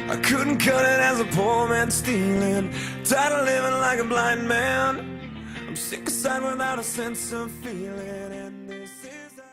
I couldn't cut it as a poor man stealing. Tired of living like a blind man. I'm sick aside without a sense of feeling. And this is how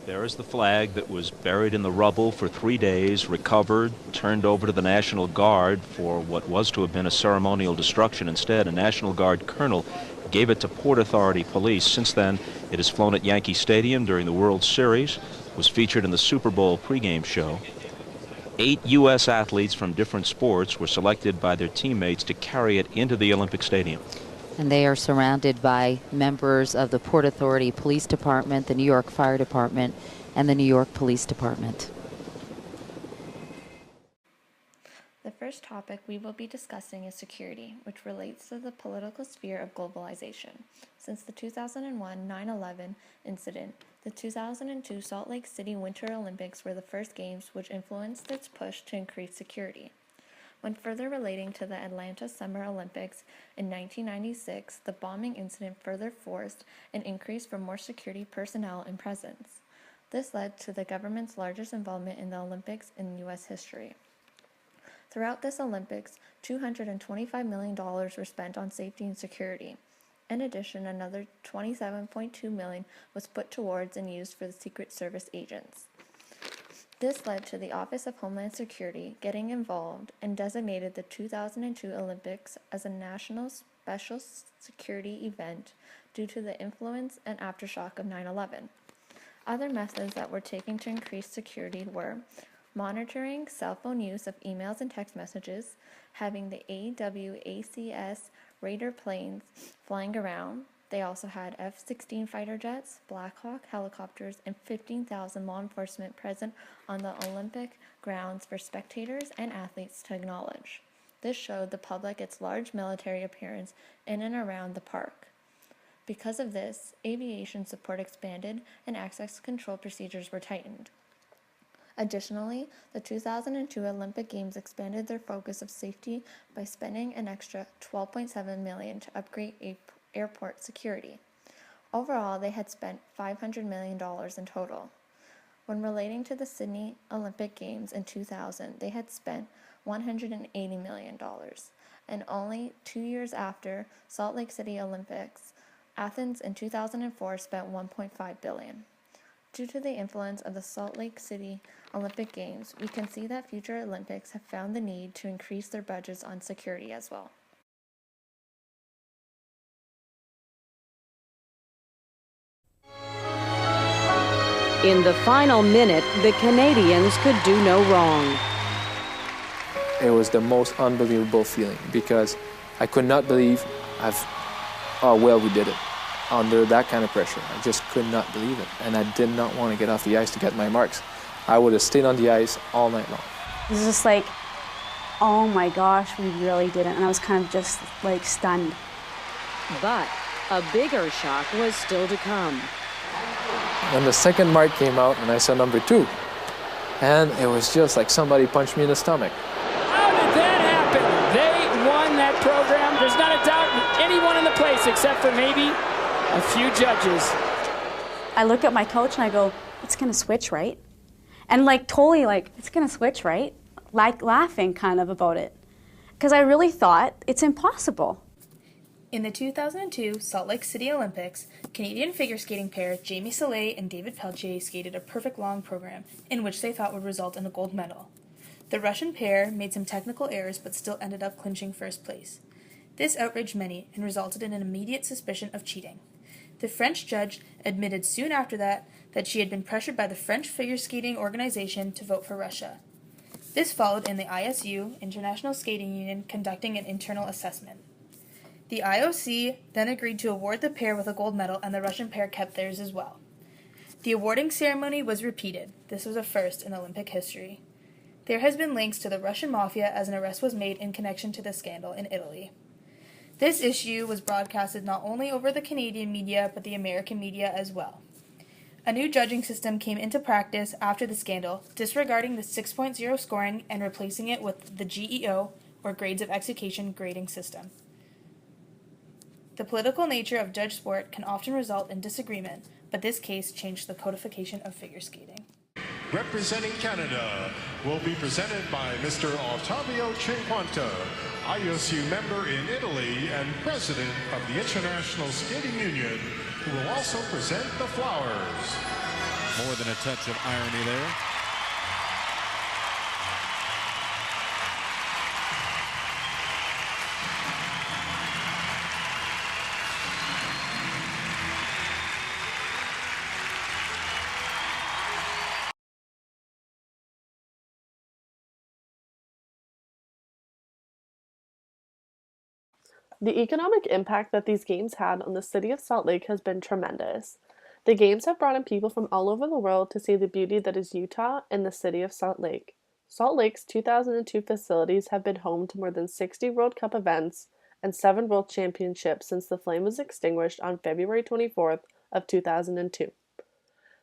There is the flag that was buried in the rubble for 3 days, recovered, turned over to the National Guard for what was to have been a ceremonial destruction. Instead, a National Guard colonel gave it to Port Authority police. Since then, it has flown at Yankee Stadium during the World Series, was featured in the Super Bowl pregame show. 8 U.S. athletes from different sports were selected by their teammates to carry it into the Olympic Stadium. And they are surrounded by members of the Port Authority Police Department, the New York Fire Department, and the New York Police Department. The first topic we will be discussing is security, which relates to the political sphere of globalization. Since the 2001 9/11 incident, the 2002 Salt Lake City Winter Olympics were the first games which influenced its push to increase security. When further relating to the Atlanta Summer Olympics in 1996, the bombing incident further forced an increase for more security personnel and presence. This led to the government's largest involvement in the Olympics in U.S. history. Throughout this Olympics, $225 million were spent on safety and security. In addition, another $27.2 million was put towards and used for the Secret Service agents. This led to the Office of Homeland Security getting involved and designated the 2002 Olympics as a national special security event due to the influence and aftershock of 9/11. Other methods that were taken to increase security were monitoring cell phone use of emails and text messages, having the AWACS Raider planes flying around. They also had F-16 fighter jets, Black Hawk helicopters, and 15,000 law enforcement present on the Olympic grounds for spectators and athletes to acknowledge. This showed the public its large military appearance in and around the park. Because of this, aviation support expanded and access control procedures were tightened. Additionally, the 2002 Olympic Games expanded their focus of safety by spending an extra $12.7 million to upgrade airport security. Overall, they had spent $500 million in total. When relating to the Sydney Olympic Games in 2000, they had spent $180 million. And only 2 years after Salt Lake City Olympics, Athens in 2004 spent $1.5 billion. Due to the influence of the Salt Lake City Olympic Games, we can see that future Olympics have found the need to increase their budgets on security as well. In the final minute, the Canadians could do no wrong. It was the most unbelievable feeling because I could not believe how well we did it under that kind of pressure. I just could not believe it, and I did not want to get off the ice to get my marks. I would have stayed on the ice all night long. It was just like, oh my gosh, we really did it, and I was kind of just like stunned. But a bigger shock was still to come. When the second mark came out and I saw number 2, and it was just like somebody punched me in the stomach. How did that happen? They won that program. There's not a doubt in anyone in the place except for maybe a few judges. I look at my coach and I go, it's gonna switch, right? And like totally like, it's gonna switch, right? Like laughing kind of about it. Because I really thought it's impossible. In the 2002 Salt Lake City Olympics, Canadian figure skating pair Jamie Soleil and David Peltier skated a perfect long program in which they thought would result in a gold medal. The Russian pair made some technical errors but still ended up clinching first place. This outraged many and resulted in an immediate suspicion of cheating. The French judge admitted soon after that she had been pressured by the French figure skating organization to vote for Russia. This followed in the ISU, International Skating Union, conducting an internal assessment. The IOC then agreed to award the pair with a gold medal, and the Russian pair kept theirs as well. The awarding ceremony was repeated. This was a first in Olympic history. There has been links to the Russian mafia as an arrest was made in connection to the scandal in Italy. This issue was broadcasted not only over the Canadian media, but the American media as well. A new judging system came into practice after the scandal, disregarding the 6.0 scoring and replacing it with the GEO, or Grades of Execution, grading system. The political nature of judge sport can often result in disagreement, but this case changed the codification of figure skating. Representing Canada will be presented by Mr. Ottavio Cinquanta, IOSU member in Italy and president of the International Skating Union, who will also present the flowers. More than a touch of irony there. The economic impact that these games had on the city of Salt Lake has been tremendous. The games have brought in people from all over the world to see the beauty that is Utah and the city of Salt Lake. Salt Lake's 2002 facilities have been home to more than 60 World Cup events and 7 World Championships since the flame was extinguished on February 24th of 2002.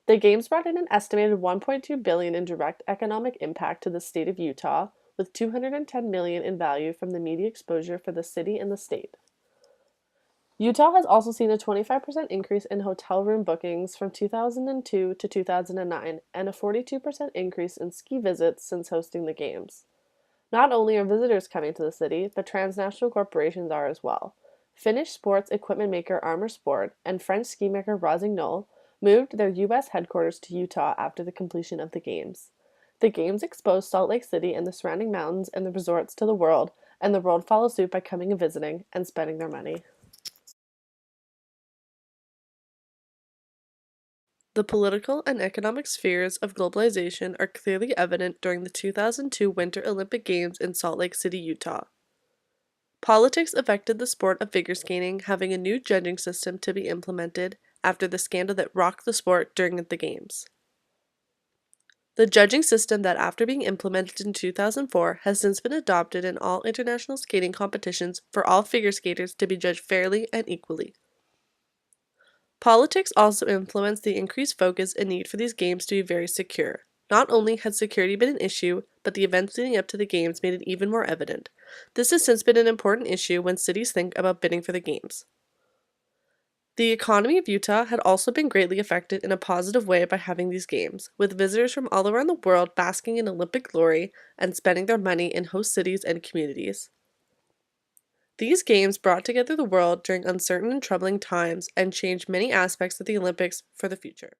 The games brought in an estimated $1.2 billion in direct economic impact to the state of Utah, with $210 million in value from the media exposure for the city and the state. Utah has also seen a 25% increase in hotel room bookings from 2002 to 2009 and a 42% increase in ski visits since hosting the games. Not only are visitors coming to the city, but transnational corporations are as well. Finnish sports equipment maker Armor Sport and French ski maker Rossignol moved their U.S. headquarters to Utah after the completion of the games. The games exposed Salt Lake City and the surrounding mountains and the resorts to the world, and the world followed suit by coming and visiting and spending their money. The political and economic spheres of globalization are clearly evident during the 2002 Winter Olympic Games in Salt Lake City, Utah. Politics affected the sport of figure skating, having a new judging system to be implemented after the scandal that rocked the sport during the Games. The judging system that, after being implemented in 2004, has since been adopted in all international skating competitions for all figure skaters to be judged fairly and equally. Politics also influenced the increased focus and need for these games to be very secure. Not only had security been an issue, but the events leading up to the games made it even more evident. This has since been an important issue when cities think about bidding for the games. The economy of Utah had also been greatly affected in a positive way by having these games, with visitors from all around the world basking in Olympic glory and spending their money in host cities and communities. These games brought together the world during uncertain and troubling times and changed many aspects of the Olympics for the future.